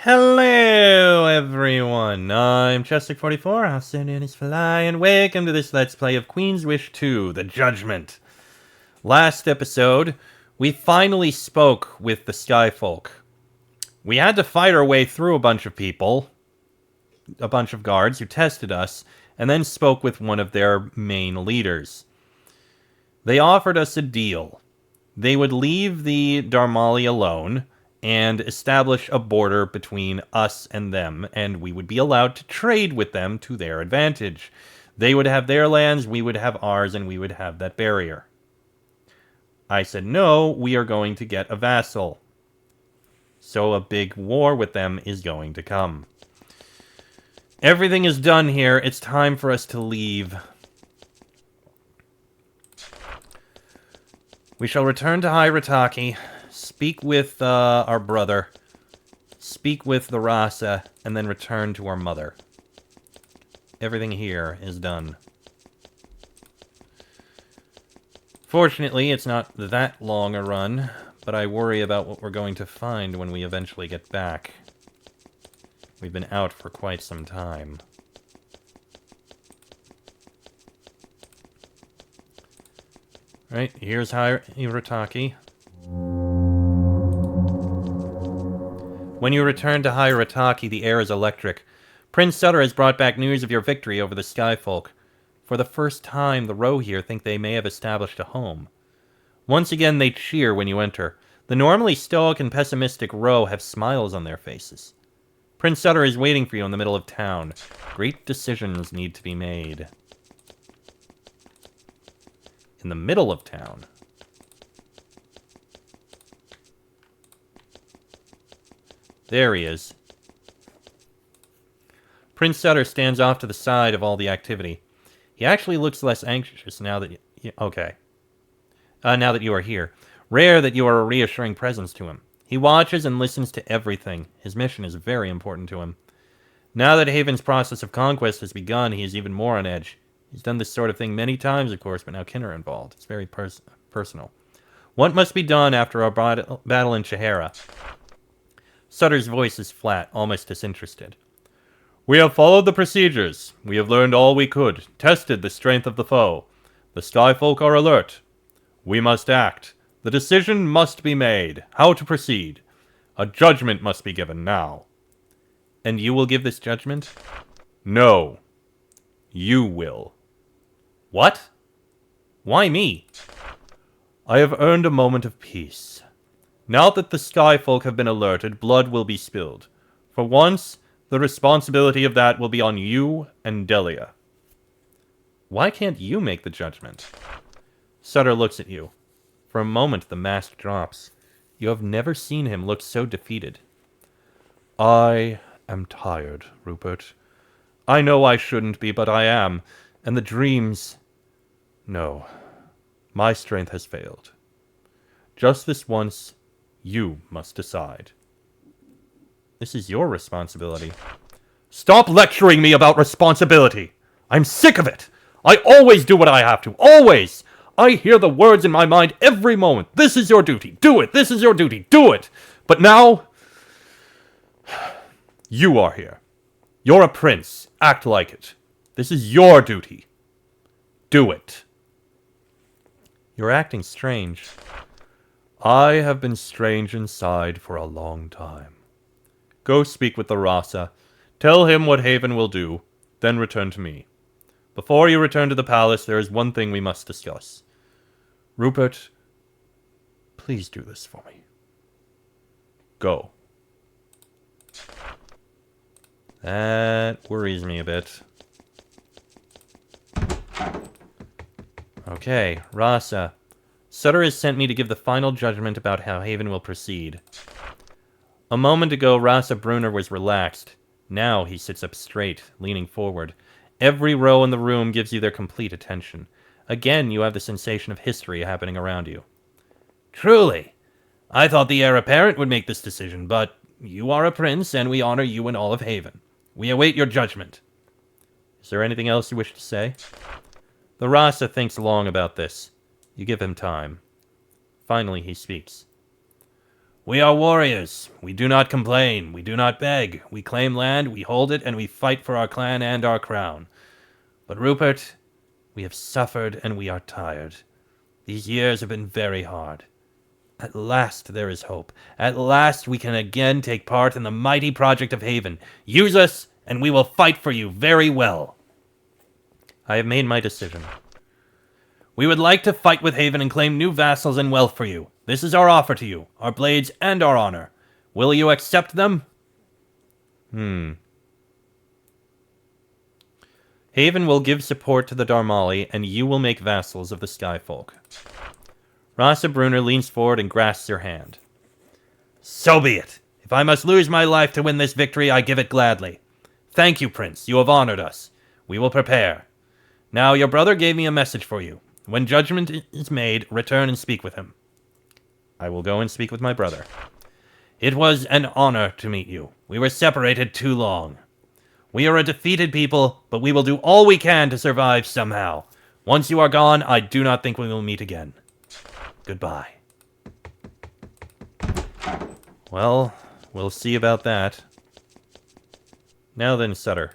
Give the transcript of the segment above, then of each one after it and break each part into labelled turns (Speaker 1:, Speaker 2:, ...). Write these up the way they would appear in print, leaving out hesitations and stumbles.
Speaker 1: Hello, everyone. I'm Chester44, I'll send in his fly, and welcome to this Let's Play of Queen's Wish 2, The Judgment. Last episode, we finally spoke with the Skyfolk. We had to fight our way through a bunch of people, a bunch of guards who tested us, and then spoke with one of their main leaders. They offered us a deal. They would leave the Darmali alone and establish a border between us and them, and we would be allowed to trade with them to their advantage. They would have their lands, we would have ours, and we would have that barrier. I said, no, we are going to get a vassal. So a big war with them is going to come. Everything is done here. It's time for us to leave. We shall return to Hyrataki, speak with our brother, speak with the Rasa, and then return to our mother. Everything here is done. Fortunately, it's not that long a run, but I worry about what we're going to find when we eventually get back. We've been out for quite some time. Right, here's Hyrataki. When you return to Hyrataki, the air is electric. Prince Sutter has brought back news of your victory over the Skyfolk. For the first time, the Row here think they may have established a home. Once again, they cheer when you enter. The normally stoic and pessimistic Row have smiles on their faces. Prince Sutter is waiting for you in the middle of town. Great decisions need to be made. In the middle of town. There he is. Prince Sutter stands off to the side of all the activity. He actually looks less anxious now that now that you are here. Rare that you are a reassuring presence to him. He watches and listens to everything. His mission is very important to him. Now that Haven's process of conquest has begun, he is even more on edge. He's done this sort of thing many times, of course, but now kin are involved. It's very personal. What must be done after our battle in Chahara? Sutter's voice is flat, almost disinterested. We have followed the procedures. We have learned all we could, tested the strength of the foe. The Skyfolk are alert. We must act. The decision must be made. How to proceed. A judgment must be given now. And you will give this judgment? No. You will. What? Why me? I have earned a moment of peace. Now that the Skyfolk have been alerted, blood will be spilled. For once, the responsibility of that will be on you and Delia. Why can't you make the judgment? Sutter looks at you. For a moment, the mask drops. You have never seen him look so defeated. I am tired, Rupert. I know I shouldn't be, but I am. And the dreams... No. My strength has failed. Just this once, you must decide. This is your responsibility. Stop lecturing me about responsibility! I'm sick of it! I always do what I have to, always! I hear the words in my mind every moment. This is your duty, do it! This is your duty, do it! But now... You are here. You're a prince. Act like it. This is your duty. Do it. You're acting strange. I have been strange inside for a long time. Go speak with the Rasa. Tell him what Haven will do, then return to me. Before you return to the palace, there is one thing we must discuss. Rupert, please do this for me. Go. That worries me a bit. Okay, Rasa. Sutter has sent me to give the final judgment about how Haven will proceed. A moment ago, Rasa Brunner was relaxed. Now he sits up straight, leaning forward. Every row in the room gives you their complete attention. Again, you have the sensation of history happening around you. Truly. I thought the heir apparent would make this decision, but you are a prince, and we honor you and all of Haven. We await your judgment. Is there anything else you wish to say? The Rasa thinks long about this. You give him time. Finally, he speaks. We are warriors. We do not complain. We do not beg. We claim land, we hold it, and we fight for our clan and our crown. But Rupert, we have suffered and we are tired. These years have been very hard. At last there is hope. At last we can again take part in the mighty project of Haven. Use us, and we will fight for you very well. I have made my decision. We would like to fight with Haven and claim new vassals and wealth for you. This is our offer to you, our blades and our honor. Will you accept them? Haven will give support to the Darmali, and you will make vassals of the Skyfolk. Rasa Brunner leans forward and grasps your hand. So be it. If I must lose my life to win this victory, I give it gladly. Thank you, Prince. You have honored us. We will prepare. Now, your brother gave me a message for you. When judgment is made, return and speak with him. I will go and speak with my brother. It was an honor to meet you. We were separated too long. We are a defeated people, but we will do all we can to survive somehow. Once you are gone, I do not think we will meet again. Goodbye. Well, we'll see about that. Now then, Sutter.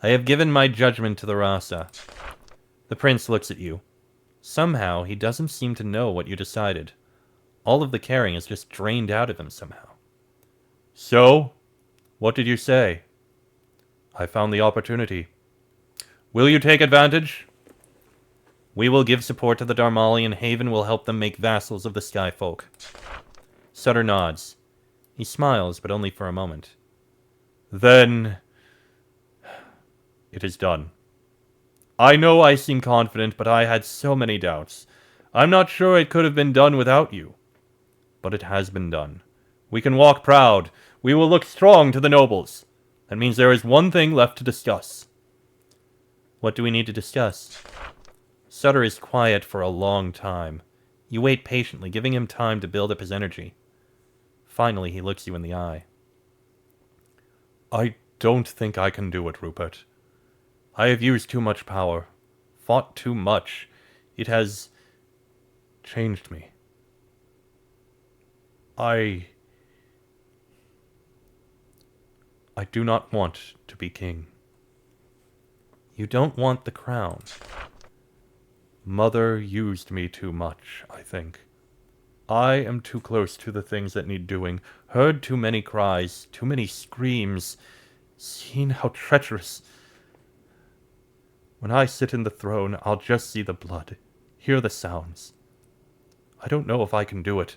Speaker 1: I have given my judgment to the Rasa. The prince looks at you. Somehow, he doesn't seem to know what you decided. All of the caring is just drained out of him somehow. So? What did you say? I found the opportunity. Will you take advantage? We will give support to the Darmali, and Haven will help them make vassals of the Skyfolk. Sutter nods. He smiles, but only for a moment. Then it is done. I know I seem confident, but I had so many doubts. I'm not sure it could have been done without you. But it has been done. We can walk proud. We will look strong to the nobles. That means there is one thing left to discuss. What do we need to discuss? Sutter is quiet for a long time. You wait patiently, giving him time to build up his energy. Finally, he looks you in the eye. I don't think I can do it, Rupert. I have used too much power, fought too much. It has changed me. I do not want to be king. You don't want the crown. Mother used me too much, I think. I am too close to the things that need doing, heard too many cries, too many screams, seen how treacherous. When I sit in the throne, I'll just see the blood, hear the sounds. I don't know if I can do it.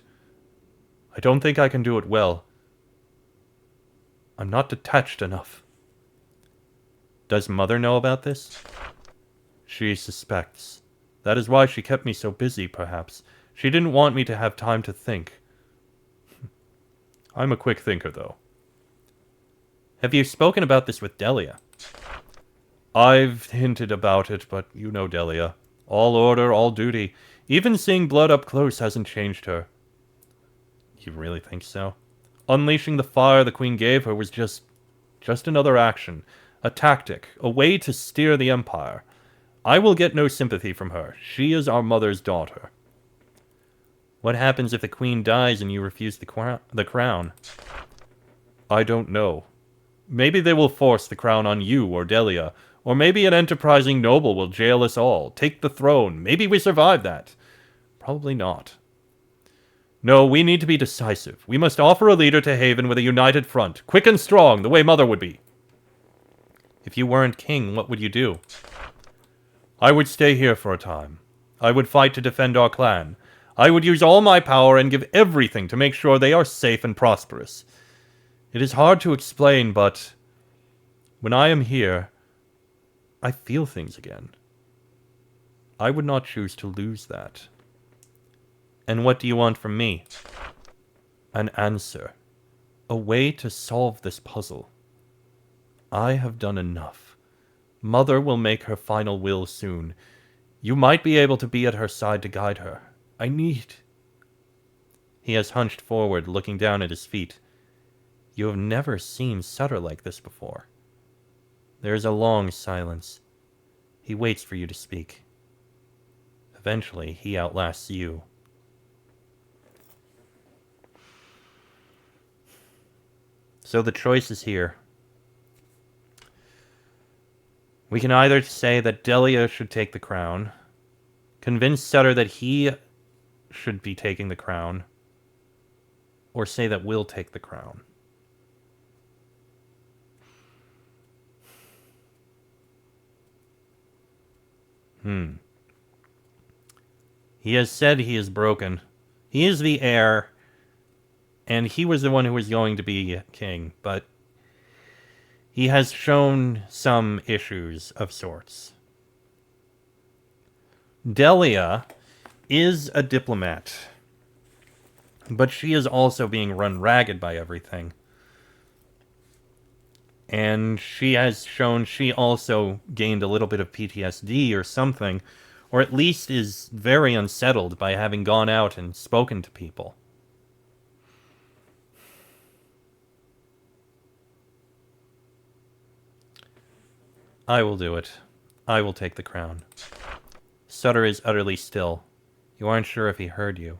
Speaker 1: I don't think I can do it well. I'm not detached enough. Does Mother know about this? She suspects. That is why she kept me so busy, perhaps. She didn't want me to have time to think. I'm a quick thinker, though. Have you spoken about this with Delia? I've hinted about it, but you know Delia. All order, all duty. Even seeing blood up close hasn't changed her. You really think so? Unleashing the fire the Queen gave her was just another action. A tactic. A way to steer the Empire. I will get no sympathy from her. She is our mother's daughter. What happens if the Queen dies and you refuse the crown? I don't know. Maybe they will force the crown on you or Delia, or maybe an enterprising noble will jail us all, take the throne. Maybe we survive that. Probably not. No, we need to be decisive. We must offer a leader to Haven with a united front, quick and strong, the way Mother would be. If you weren't king, what would you do? I would stay here for a time. I would fight to defend our clan. I would use all my power and give everything to make sure they are safe and prosperous. It is hard to explain, but when I am here, I feel things again. I would not choose to lose that. And what do you want from me? An answer. A way to solve this puzzle. I have done enough. Mother will make her final will soon. You might be able to be at her side to guide her. I need... He has hunched forward, looking down at his feet. You have never seen Sutter like this before. There is a long silence. He waits for you to speak. Eventually, he outlasts you. So the choice is here. We can either say that Delia should take the crown, convince Sutter that he should be taking the crown, or say that we'll take the crown. He has said he is broken. He is the heir, and he was the one who was going to be king, but he has shown some issues of sorts. Delia is a diplomat, but she is also being run ragged by everything. And she has shown she also gained a little bit of PTSD or something, or at least is very unsettled by having gone out and spoken to people. I will do it. I will take the crown. Sutter is utterly still. You aren't sure if he heard you.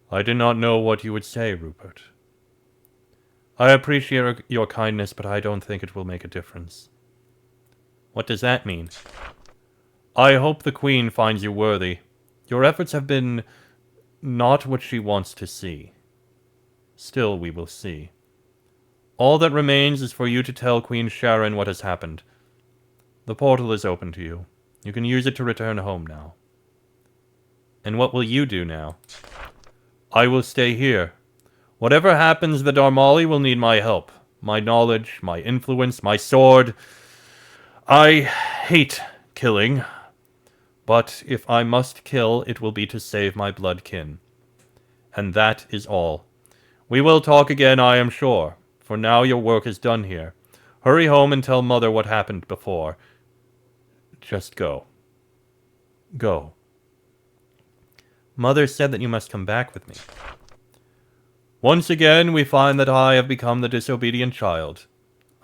Speaker 1: I did not know what you would say, Rupert. I appreciate your kindness, but I don't think it will make a difference. What does that mean? I hope the Queen finds you worthy. Your efforts have been not what she wants to see. Still, we will see. All that remains is for you to tell Queen Sharon what has happened. The portal is open to you. You can use it to return home now. And what will you do now? I will stay here. Whatever happens, the Darmali will need my help. My knowledge, my influence, my sword. I hate killing. But if I must kill, it will be to save my blood kin. And that is all. We will talk again, I am sure. For now, your work is done here. Hurry home and tell Mother what happened before. Just go. Go. Mother said that you must come back with me. Once again, we find that I have become the disobedient child.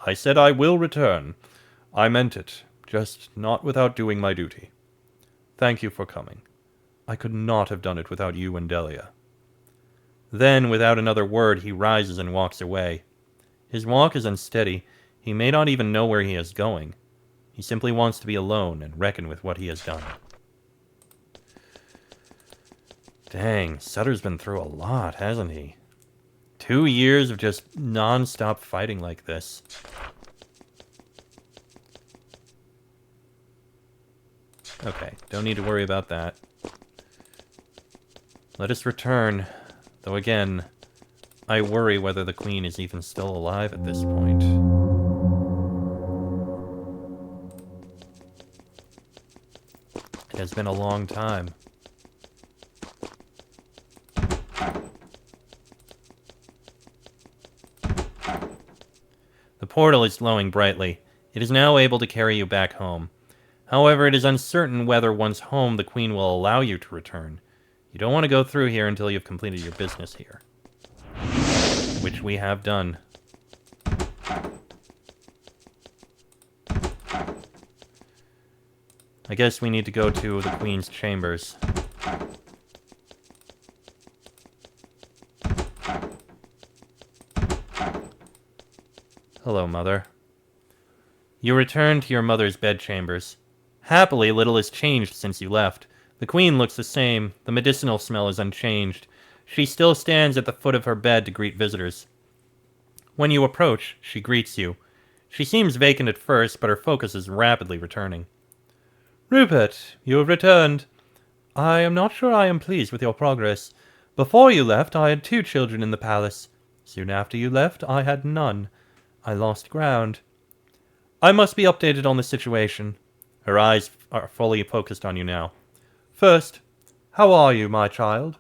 Speaker 1: I said I will return. I meant it, just not without doing my duty. Thank you for coming. I could not have done it without you and Delia. Then, without another word, he rises and walks away. His walk is unsteady. He may not even know where he is going. He simply wants to be alone and reckon with what he has done. Dang, Sutter's been through a lot, hasn't he? 2 years of just non-stop fighting like this. Okay, don't need to worry about that. Let us return. Though again, I worry whether the Queen is even still alive at this point. It has been a long time. The portal is glowing brightly. It is now able to carry you back home. However, it is uncertain whether once home the Queen will allow you to return. You don't want to go through here until you've completed your business here. Which we have done. I guess we need to go to the Queen's chambers. Hello, Mother. You return to your mother's bedchambers. Happily, little has changed since you left. The Queen looks the same. The medicinal smell is unchanged. She still stands at the foot of her bed to greet visitors. When you approach, she greets you. She seems vacant at first, but her focus is rapidly returning. Rupert, you have returned. I am not sure I am pleased with your progress. Before you left, I had 2 children in the palace. Soon after you left, I had none. I lost ground. I must be updated on the situation. Her eyes are fully focused on you now. First, how are you, my child?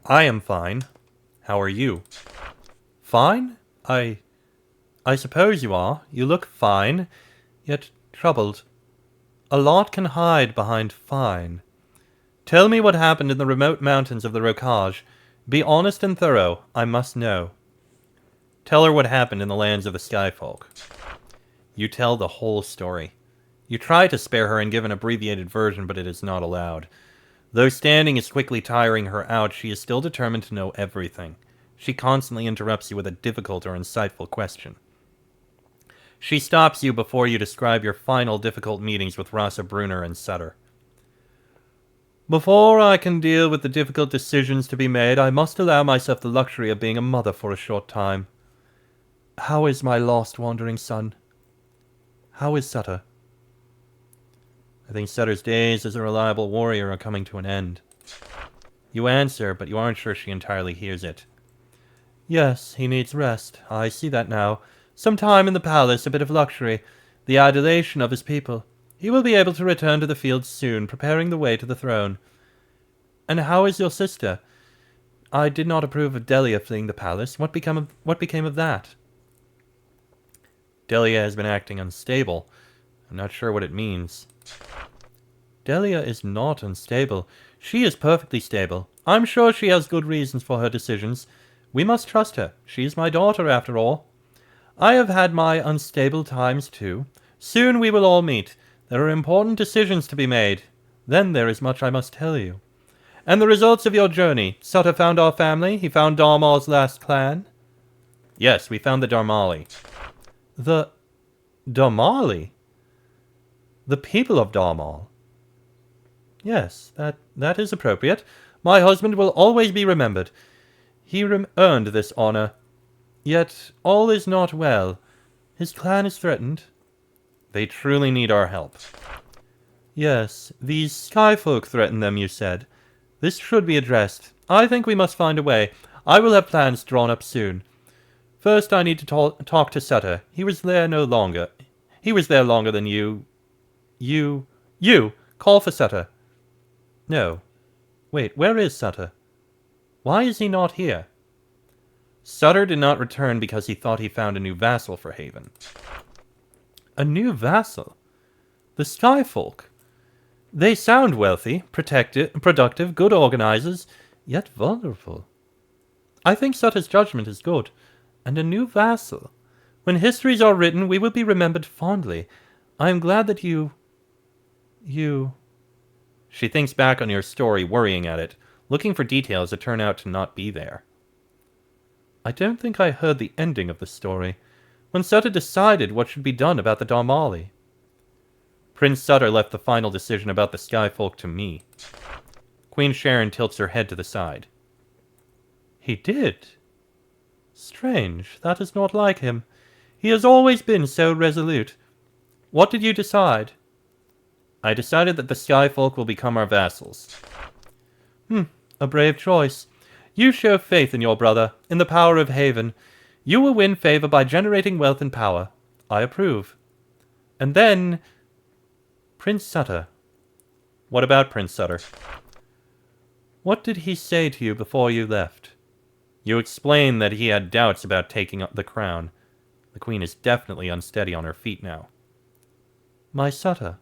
Speaker 1: I am fine. How are you? Fine? I suppose you are. You look fine, yet troubled. A lot can hide behind fine. Tell me what happened in the remote mountains of the Rokaj. Be honest and thorough. I must know. Tell her what happened in the lands of the Skyfolk. You tell the whole story. You try to spare her and give an abbreviated version, but it is not allowed. Though standing is quickly tiring her out, she is still determined to know everything. She constantly interrupts you with a difficult or insightful question. She stops you before you describe your final difficult meetings with Rasa Brunner and Sutter. Before I can deal with the difficult decisions to be made, I must allow myself the luxury of being a mother for a short time. How is my lost wandering son? How is Sutter? I think Sutter's days as a reliable warrior are coming to an end. You answer, but you aren't sure she entirely hears it. Yes, he needs rest. I see that now. Some time in the palace, a bit of luxury, the adulation of his people. He will be able to return to the field soon, preparing the way to the throne. And how is your sister? I did not approve of Delia fleeing the palace. What became of that? Delia has been acting unstable. I'm not sure what it means. Delia is not unstable. She is perfectly stable. I'm sure she has good reasons for her decisions. We must trust her. She is my daughter, after all. I have had my unstable times, too. Soon we will all meet. There are important decisions to be made. Then there is much I must tell you. And the results of your journey. Sutter found our family. He found Darmal's last clan. Yes, we found the Darmali. The Darmali? The people of Darmal. Yes, that is appropriate. My husband will always be remembered. He earned this honor. Yet all is not well. His clan is threatened. They truly need our help. Yes, these skyfolk threaten them, you said. This should be addressed. I think we must find a way. I will have plans drawn up soon. First, I need to talk to Sutter. He was there longer than you. You! Call for Sutter. No. Wait, where is Sutter? Why is he not here? Sutter did not return because he thought he found a new vassal for Haven. A new vassal? The Skyfolk. They sound wealthy, productive, good organizers, yet vulnerable. I think Sutter's judgment is good. And a new vassal. When histories are written, we will be remembered fondly. I am glad that you... She thinks back on your story, worrying at it, looking for details that turn out to not be there. I don't think I heard the ending of the story. When Sutter decided what should be done about the Darmali. Prince Sutter left the final decision about the Skyfolk to me. Queen Sharon tilts her head to the side. He did? Strange, that is not like him. He has always been so resolute. What did you decide? I decided that the Skyfolk will become our vassals. A brave choice. You show faith in your brother, in the power of Haven. You will win favor by generating wealth and power. I approve. And then... Prince Sutter. What about Prince Sutter? What did he say to you before you left? You explained that he had doubts about taking up the crown. The queen is definitely unsteady on her feet now. My Sutter.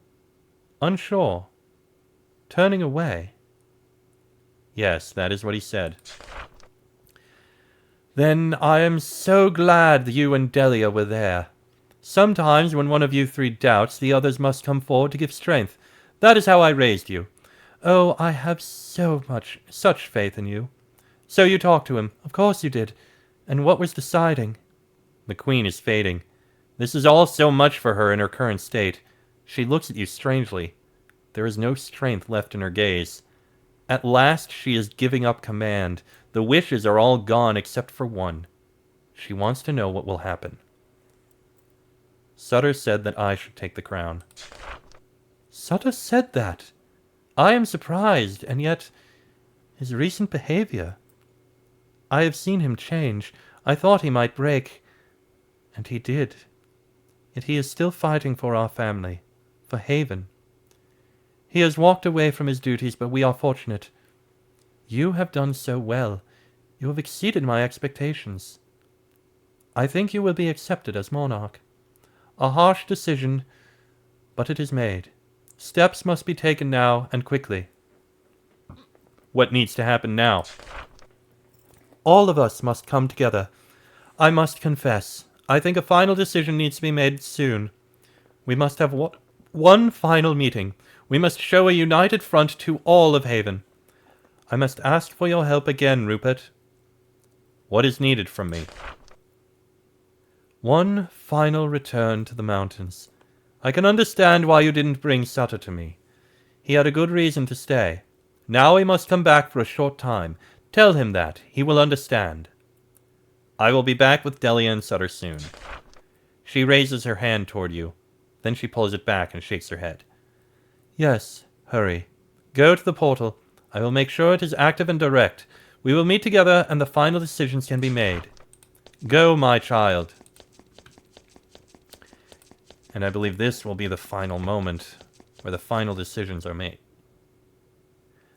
Speaker 1: Unsure. Turning away. Yes, that is what he said. Then I am so glad you and Delia were there. Sometimes when one of you three doubts, the others must come forward to give strength. That is how I raised you. Oh, I have such faith in you. So you talked to him. Of course you did. And what was deciding? The queen is fading. This is all so much for her in her current state. She looks at you strangely. There is no strength left in her gaze. At last she is giving up command. The wishes are all gone except for one. She wants to know what will happen. Sutter said that I should take the crown. Sutter said that? I am surprised, and yet his recent behavior. I have seen him change. I thought he might break, and he did. Yet he is still fighting for our family, for Haven. He has walked away from his duties, but we are fortunate. You have done so well. You have exceeded my expectations. I think you will be accepted as monarch. A harsh decision, but it is made. Steps must be taken now, and quickly. What needs to happen now? All of us must come together. I must confess, I think a final decision needs to be made soon. We must have one final meeting. We must show a united front to all of Haven. I must ask for your help again, Rupert. What is needed from me? One final return to the mountains. I can understand why you didn't bring Sutter to me. He had a good reason to stay. Now he must come back for a short time. Tell him that. He will understand. I will be back with Delia and Sutter soon. She raises her hand toward you. Then she pulls it back and shakes her head. Yes, hurry. Go to the portal. I will make sure it is active and direct. We will meet together and the final decisions can be made. Go, my child. And I believe this will be the final moment where the final decisions are made.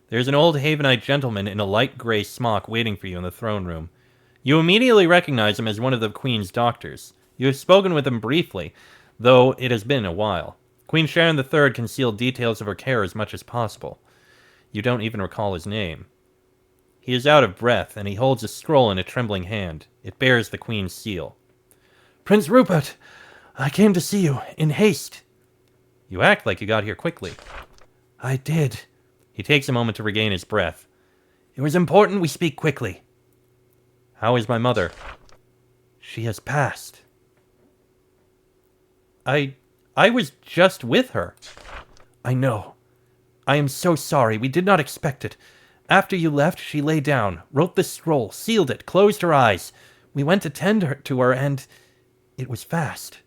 Speaker 1: There's an old Havenite gentleman in a light gray smock waiting for you in the throne room. You immediately recognize him as one of the Queen's doctors. You have spoken with him briefly, though it has been a while. Queen Sharon III concealed details of her care as much as possible. You don't even recall his name. He is out of breath, and he holds a scroll in a trembling hand. It bears the Queen's seal. Prince Rupert, I came to see you, in haste. You act like you got here quickly. I did. He takes a moment to regain his breath. It was important we speak quickly. How is my mother? She has passed. I was just with her. I know. I am so sorry. We did not expect it. After you left, she lay down, wrote the scroll, sealed it, closed her eyes. We went to tend to her, and it was fast.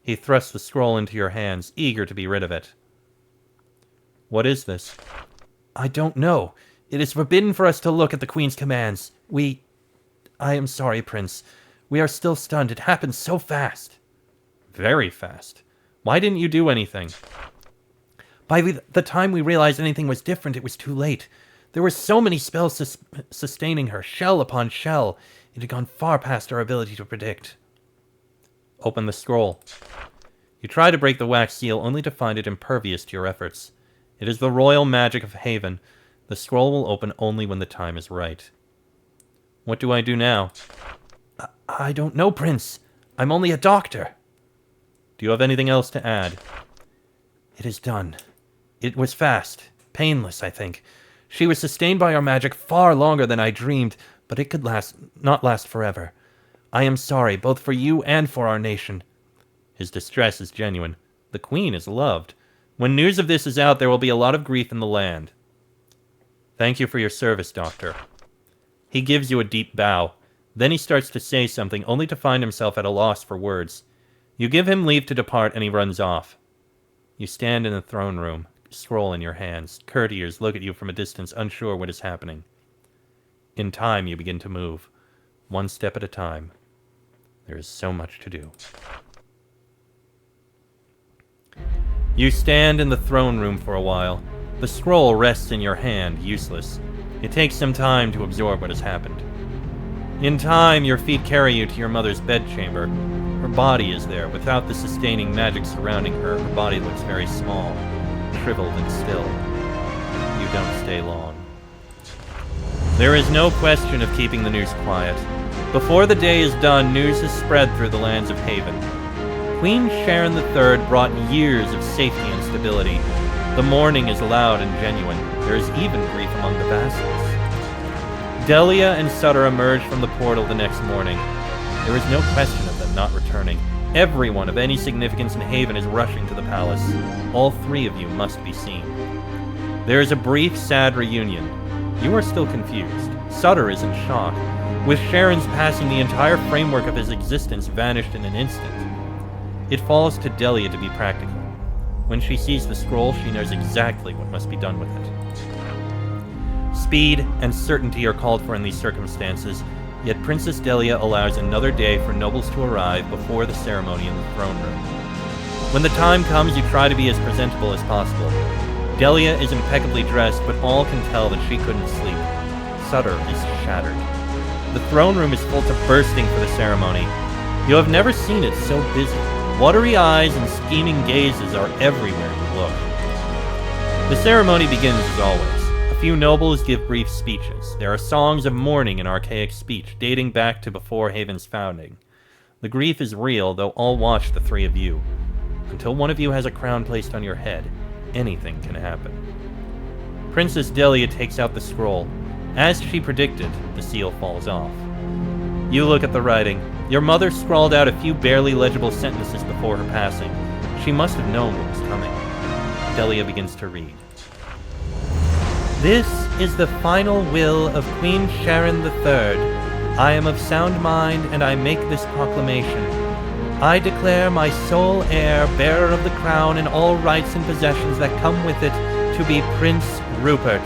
Speaker 1: He thrusts the scroll into your hands, eager to be rid of it. What is this? I don't know. It is forbidden for us to look at the Queen's commands. I am sorry, Prince. We are still stunned. It happened so fast. Very fast. Why didn't you do anything? By the time we realized anything was different, it was too late. There were so many spells sustaining her, shell upon shell. It had gone far past our ability to predict. Open the scroll. You try to break the wax seal, only to find it impervious to your efforts. It is the royal magic of Haven. The scroll will open only when the time is right. What do I do now? I don't know, Prince. I'm only a doctor. Do you have anything else to add? It is done. It was fast. Painless, I think. She was sustained by our magic far longer than I dreamed, but it could not last forever. I am sorry, both for you and for our nation. His distress is genuine. The Queen is loved. When news of this is out, there will be a lot of grief in the land. Thank you for your service, Doctor. He gives you a deep bow. Then he starts to say something, only to find himself at a loss for words. You give him leave to depart, and he runs off. You stand in the throne room, scroll in your hands. Courtiers look at you from a distance, unsure what is happening. In time, you begin to move, one step at a time. There is so much to do. You stand in the throne room for a while. The scroll rests in your hand, useless. It takes some time to absorb what has happened. In time, your feet carry you to your mother's bedchamber. Her body is there. Without the sustaining magic surrounding her, her body looks very small, shriveled and still. You don't stay long. There is no question of keeping the news quiet. Before the day is done, news has spread through the lands of Haven. Queen Sharon III brought years of safety and stability. The mourning is loud and genuine. There is even grief among the vassals. Delia and Sutter emerge from the portal the next morning. There is no question of them not returning. Everyone of any significance in Haven is rushing to the palace. All three of you must be seen. There is a brief, sad reunion. You are still confused. Sutter is in shock. With Sharon's passing, the entire framework of his existence vanished in an instant. It falls to Delia to be practical. When she sees the scroll, she knows exactly what must be done with it. Speed and certainty are called for in these circumstances, yet Princess Delia allows another day for nobles to arrive before the ceremony in the throne room. When the time comes, you try to be as presentable as possible. Delia is impeccably dressed, but all can tell that she couldn't sleep. Sutter is shattered. The throne room is full to bursting for the ceremony. You have never seen it so busy. Watery eyes and scheming gazes are everywhere you look. The ceremony begins as always. A few nobles give brief speeches. There are songs of mourning and archaic speech, dating back to before Haven's founding. The grief is real, though all watch the three of you, until one of you has a crown placed on your head. anything can happen. Princess Delia takes out the scroll. As she predicted, the seal falls off. You look at the writing. Your mother scrawled out a few barely legible sentences before her passing. She must have known what was coming. Delia begins to read. This is the final will of Queen Sharon III. I am of sound mind, and I make this proclamation. I declare my sole heir, bearer of the crown and all rights and possessions that come with it, to be Prince Rupert.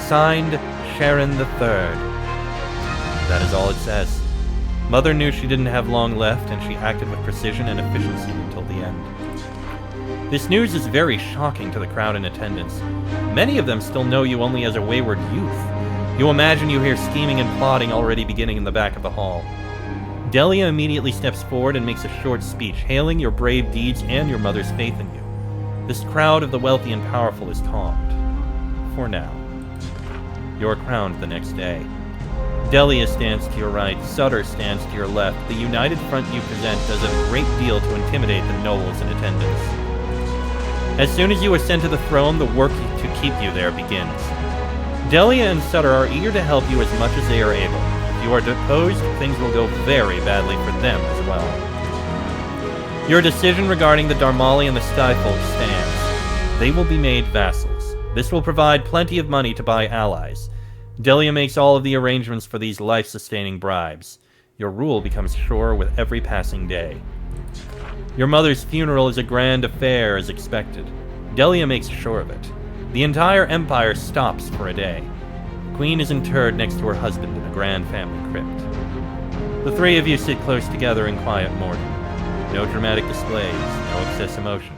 Speaker 1: Signed, Sharon III. That is all it says. Mother knew she didn't have long left, and she acted with precision and efficiency until the end. This news is very shocking to the crowd in attendance. Many of them still know you only as a wayward youth. You imagine you hear scheming and plotting already beginning in the back of the hall. Delia immediately steps forward and makes a short speech, hailing your brave deeds and your mother's faith in you. This crowd of the wealthy and powerful is calmed. For now. You're crowned the next day. Delia stands to your right, Sutter stands to your left. The united front you present does a great deal to intimidate the nobles in attendance. As soon as you ascend to the throne, the work to keep you there begins. Delia and Sutter are eager to help you as much as they are able. If you are deposed, things will go very badly for them as well. Your decision regarding the Darmali and the Skyfolk stands. They will be made vassals. This will provide plenty of money to buy allies. Delia makes all of the arrangements for these life-sustaining bribes. Your rule becomes sure with every passing day. Your mother's funeral is a grand affair as expected. Delia makes sure of it. The entire empire stops for a day. The queen is interred next to her husband in a grand family crypt. The three of you sit close together in quiet mourning. No dramatic displays, no excess emotion.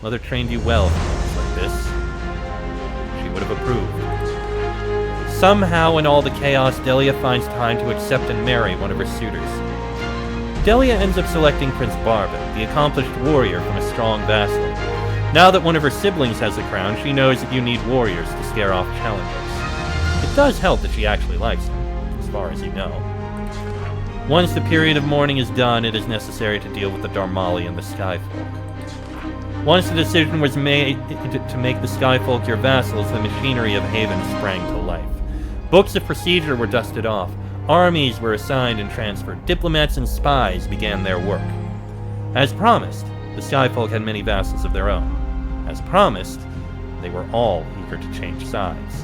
Speaker 1: Mother trained you well for things like this. She would have approved. Somehow, in all the chaos, Delia finds time to accept and marry one of her suitors. Delia ends up selecting Prince Barbin, the accomplished warrior from a strong vassal. Now that one of her siblings has the crown, she knows that you need warriors to scare off challengers. It does help that she actually likes him, as far as you know. Once the period of mourning is done, it is necessary to deal with the Darmali and the Skyfolk. Once the decision was made to make the Skyfolk your vassals, the machinery of Haven sprang to life. Books of procedure were dusted off. Armies were assigned and transferred. Diplomats and spies began their work. As promised, the Skyfolk had many vassals of their own. As promised, they were all eager to change sides.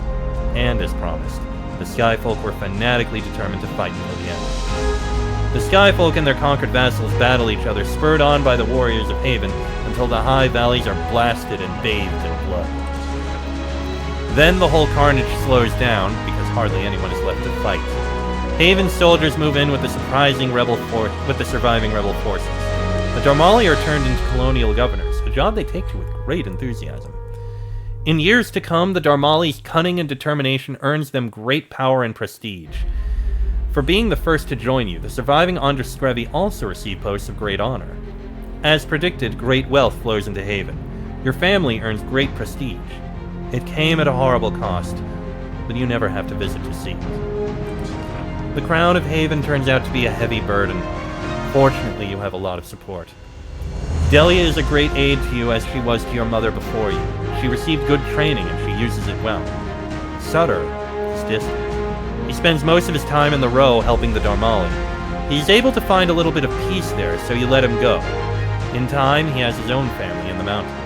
Speaker 1: And as promised, the Skyfolk were fanatically determined to fight until the end. The Skyfolk and their conquered vassals battle each other, spurred on by the warriors of Haven, until the high valleys are blasted and bathed in blood. Then the whole carnage slows down, because hardly anyone is left to fight. Haven's soldiers move in with the surviving rebel forces. The Darmali are turned into colonial governors, a job they take to with great enthusiasm. In years to come, the Darmali's cunning and determination earns them great power and prestige. For being the first to join you, the surviving Androstrevi also receive posts of great honor. As predicted, great wealth flows into Haven. Your family earns great prestige. It came at a horrible cost, but you never have to visit to see it. The crown of Haven turns out to be a heavy burden. Fortunately, you have a lot of support. Delia is a great aid to you as she was to your mother before you. She received good training and she uses it well. Sutter is distant. He spends most of his time in the Row helping the Darmali. He's able to find a little bit of peace there, so you let him go. In time, he has his own family in the mountains.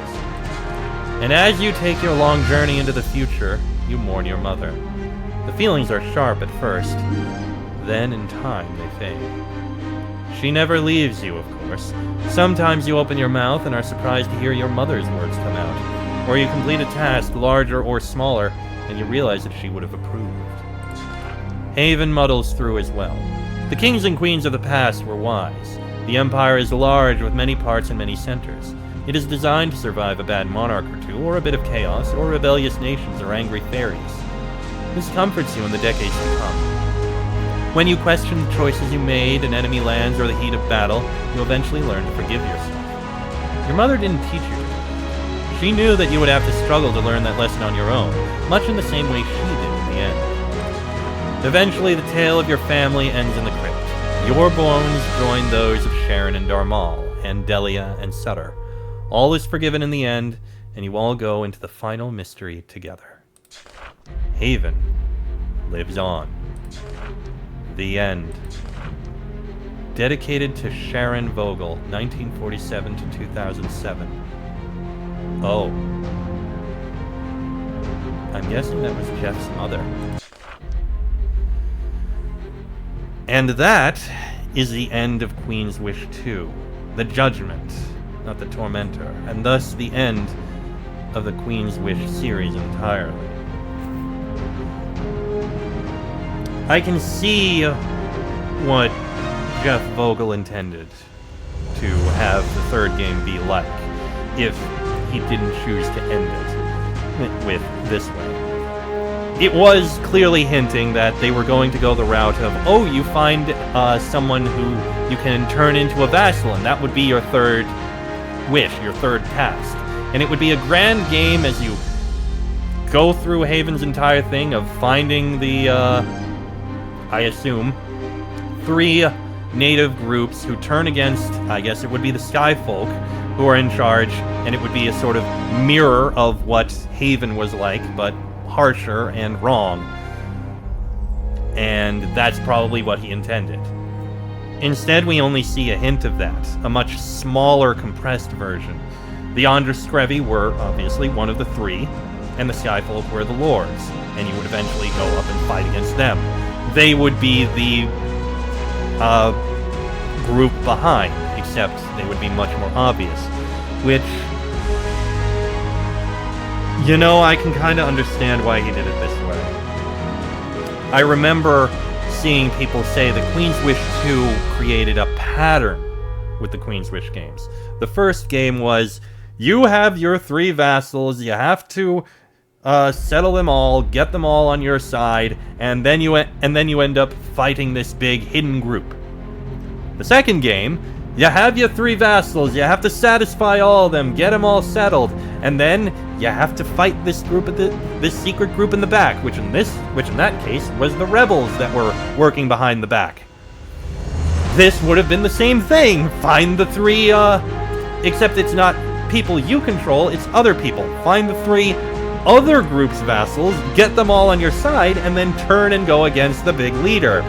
Speaker 1: And as you take your long journey into the future, you mourn your mother. The feelings are sharp at first, then in time they fade. She never leaves you, of course. Sometimes you open your mouth and are surprised to hear your mother's words come out, or you complete a task, larger or smaller, and you realize that she would have approved. Haven muddles through as well. The kings and queens of the past were wise. The empire is large with many parts and many centers. It is designed to survive a bad monarch or two, or a bit of chaos, or rebellious nations or angry fairies. This comforts you in the decades to come. When you question the choices you made in enemy lands or the heat of battle, you eventually learn to forgive yourself. Your mother didn't teach you to do that. She knew that you would have to struggle to learn that lesson on your own, much in the same way she did in the end. Eventually, the tale of your family ends in the crypt. Your bones join those of Sharon and Darmal, and Delia and Sutter. All is forgiven in the end, and you all go into the final mystery together. Haven lives on. The end. Dedicated to Sharon Vogel, 1947 to 2007. Oh. I'm guessing that was Jeff's mother. And that is the end of Queen's Wish 2. The Judgment, not the Tormentor. And thus the end of the Queen's Wish series entirely. I can see what Jeff Vogel intended to have the third game be like if he didn't choose to end it with this way. It was clearly hinting that they were going to go the route of, oh, you find someone who you can turn into a vassal, and that would be your third wish, your third task. And it would be a grand game as you go through Haven's entire thing of finding the, I assume, 3 native groups who turn against, I guess it would be the Skyfolk, who are in charge, and it would be a sort of mirror of what Haven was like, but harsher and wrong. And that's probably what he intended. Instead, we only see a hint of that, a much smaller, compressed version. The Androscrevi were obviously one of the 3, and the Skyfolk were the Lords, and you would eventually go up and fight against them. They would be the group behind, except they would be much more obvious, which, you know, I can kind of understand why he did it this way. I remember seeing people say that Queen's Wish 2 created a pattern with the Queen's Wish games. The first game was, you have your 3 vassals, you have to settle them all, get them all on your side, and then you end up fighting this big hidden group. The second game, you have your 3 vassals, you have to satisfy all of them, get them all settled, and then you have to fight this group at this secret group in the back, which in that case was the rebels that were working behind the back. This would have been the same thing. Find the 3, except it's not people you control, it's other people. Find the 3 other group's vassals, get them all on your side, and then turn and go against the big leader.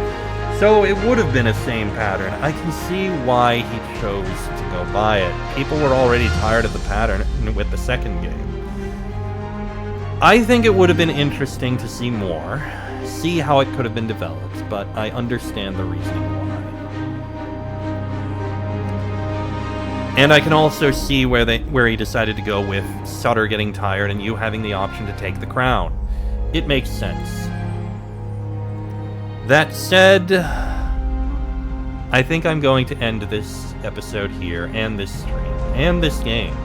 Speaker 1: So it would have been a same pattern. I can see why he chose to go by it. People were already tired of the pattern with the second game. I think it would have been interesting to see more, see how it could have been developed, but I understand the reasoning why. And I can also see where he decided to go with Sutter getting tired and you having the option to take the crown. It makes sense. That said, I think I'm going to end this episode here, and this stream, and this game.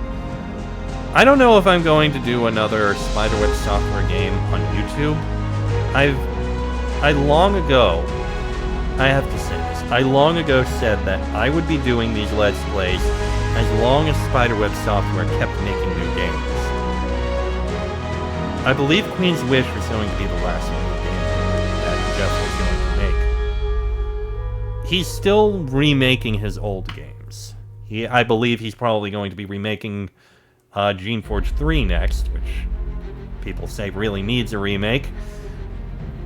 Speaker 1: I don't know if I'm going to do another Spiderweb Software game on YouTube. I long ago, I have to say this, I long ago said that I would be doing these Let's Plays as long as Spiderweb Software kept making new games. I believe Queen's Wish was going to be the last new game that Jeff was going to make. He's still remaking his old games. I believe he's probably going to be remaking Geneforge 3 next, which people say really needs a remake.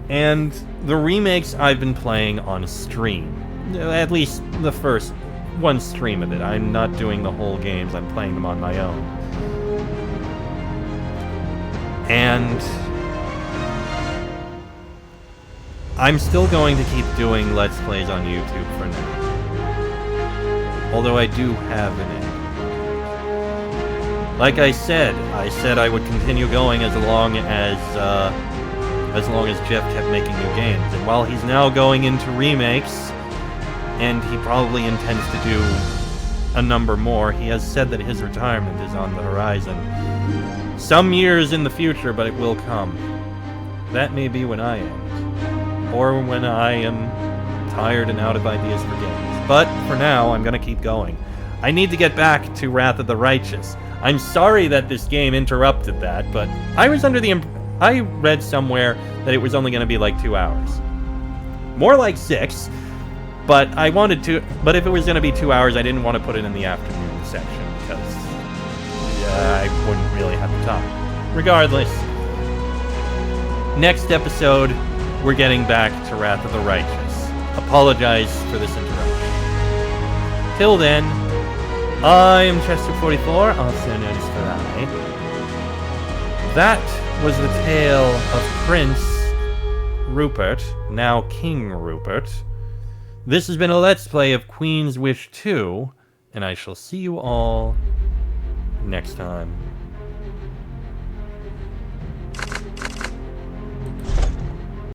Speaker 1: And the remakes I've been playing on stream. At least the first one stream of it. I'm not doing the whole games, I'm playing them on my own. And I'm still going to keep doing Let's Plays on YouTube for now. Although I do have an end. Like I said I would continue going as long as Jeff kept making new games. And while he's now going into remakes, and he probably intends to do a number more, he has said that his retirement is on the horizon. Some years in the future, but it will come. That may be when I end. Or when I am tired and out of ideas for games. But for now, I'm gonna keep going. I need to get back to Wrath of the Righteous. I'm sorry that this game interrupted that, but I was under the I read somewhere that it was only going to be like 2 hours. More like 6, but I wanted to, but if it was going to be 2 hours, I didn't want to put it in the afternoon section, because I wouldn't really have the time. Regardless, next episode, we're getting back to Wrath of the Righteous. Apologize for this interruption. Till then, I am Chester44, also known as Ferrari. That was the tale of Prince Rupert, now King Rupert. This has been a Let's Play of Queen's Wish 2, and I shall see you all next time.